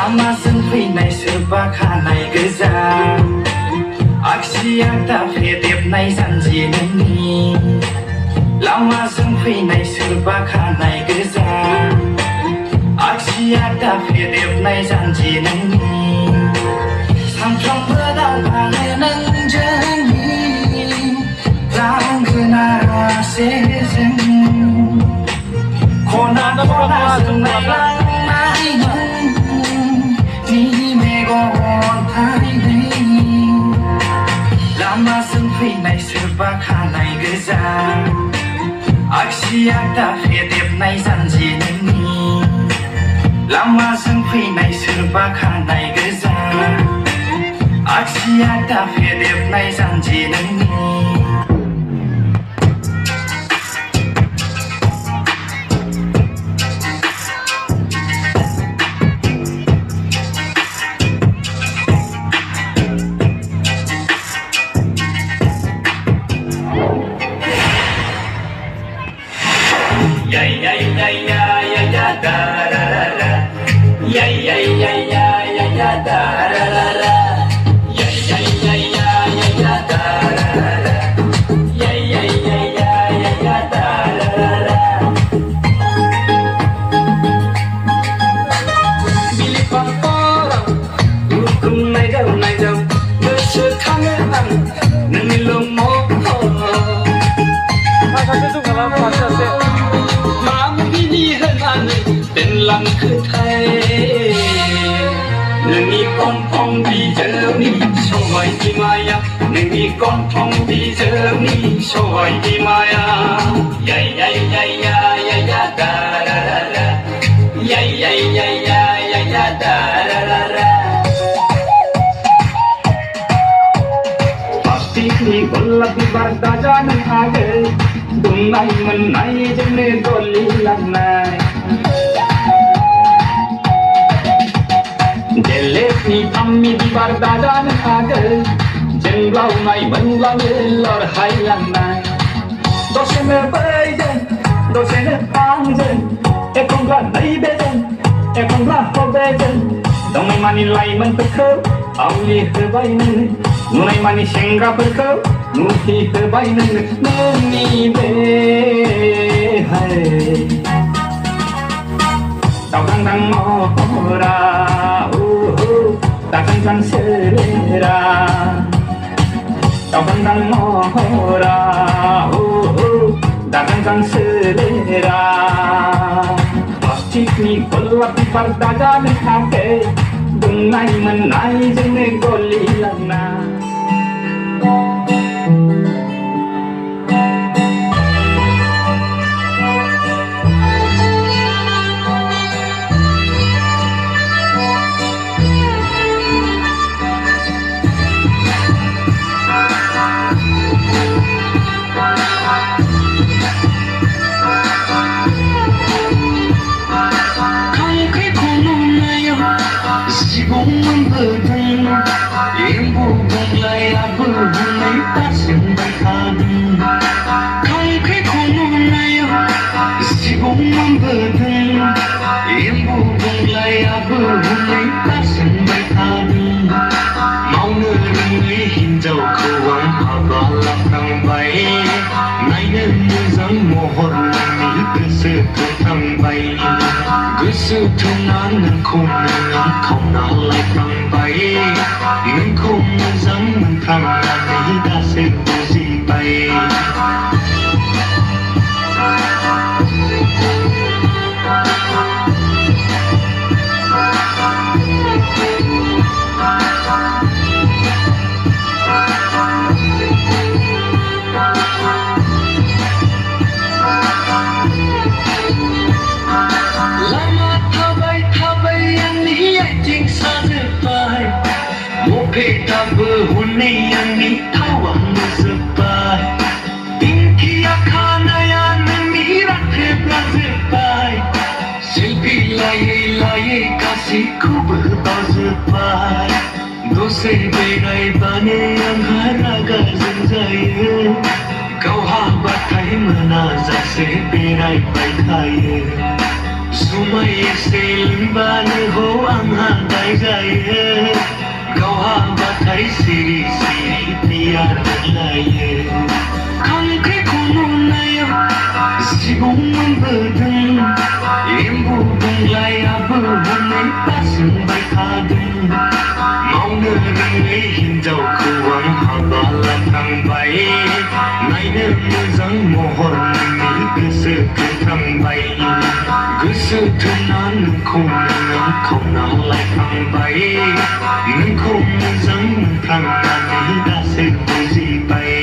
लामाजों फैनाय सोरबा खानाय गोजा आगसि आगदा फेदेबनाय जानजि नोंनि लामाजों फैनाय सोरबा खानाय गोजा आगसि आगदा फेदेबनाय जानजि नोंनि सानफ्रोमबो दावगानो नोंजोंनि लांगोना सेरजों खना खना जोंनाय लांनाय नोंनि मेगन थाइनै लामाजों फैनाय सोरबा खानाय गोजा आगसि आगदा फेदेबनाय जानजि नोंनि लामाजों फैनाय सोरबा खानाय गोजा आगसि आगदा फेदेबनाय जानजि नोंनि Ya ya ya ya ya ya da ra ra ra ya ya ya ya ya ya da ra ra ra ya ya ya ya ya ya da ra ra ra ya ya ya ya ya ya da ra ra ra Billy Pantoro hukum naidau गोसो खाङो आं नोंनिल' महर दोनलांखोथाय नोंनि गन्थं बिजौनि सबाय बिमाया नोंनि गन्थं बिजौनि सबाय बिमाया या या या या या या दा रा रा रा या या या या या या दा रा रा रा प्लास्टिकनि गलाब बिबार दाजानो हागोन दुंनाय मोननायजोंनो गलिलांनाय Delekni tammi bibar dadan hager Jenglaunay menlawe lor haylanay Dosene bayden, dosene pangden Ekongla naibeden, ekongla hobeden Dongay mani layman perkau, awli herbay nene Nunay mani sengra perkau, nuhi herbay nene Nuni be hai Tau dang dang mohora takkan kan selera takkan kan mohora takkan kan selera plastik ni gelap di perdagangan hake dengai menai jene golilana Gosu thunan nan khum nan khom na lai prang bai nan khum nan zang nan prang na ni da se bu si bai Huni yang ni tawang sepai Tingki akanaya nani rakib sepai Selfie laye kasihku berbau sepai Dose berai bane yang haraga zenzaya Kau habat kai menazak se berai baik kaya Sumai se limbane ho ang hadai जायो गावहा बाथाय सिरि सिरि दैया रानलायो खांख्रिखौ नुनायाव जिबौ मोनबोदों एम्बु बंलायाबो हनै बासोमबाय थादों मावनो रोङै हिनजावखौ आं हाबा लाखांबाय नायनो मोजां महर नोंनि गोसो थोखांबाय गोसो थोना नोंखौ नों खावना लायखांबाय नोंखौ मोजां मोनफ्लांनानै दासो बुजिबाय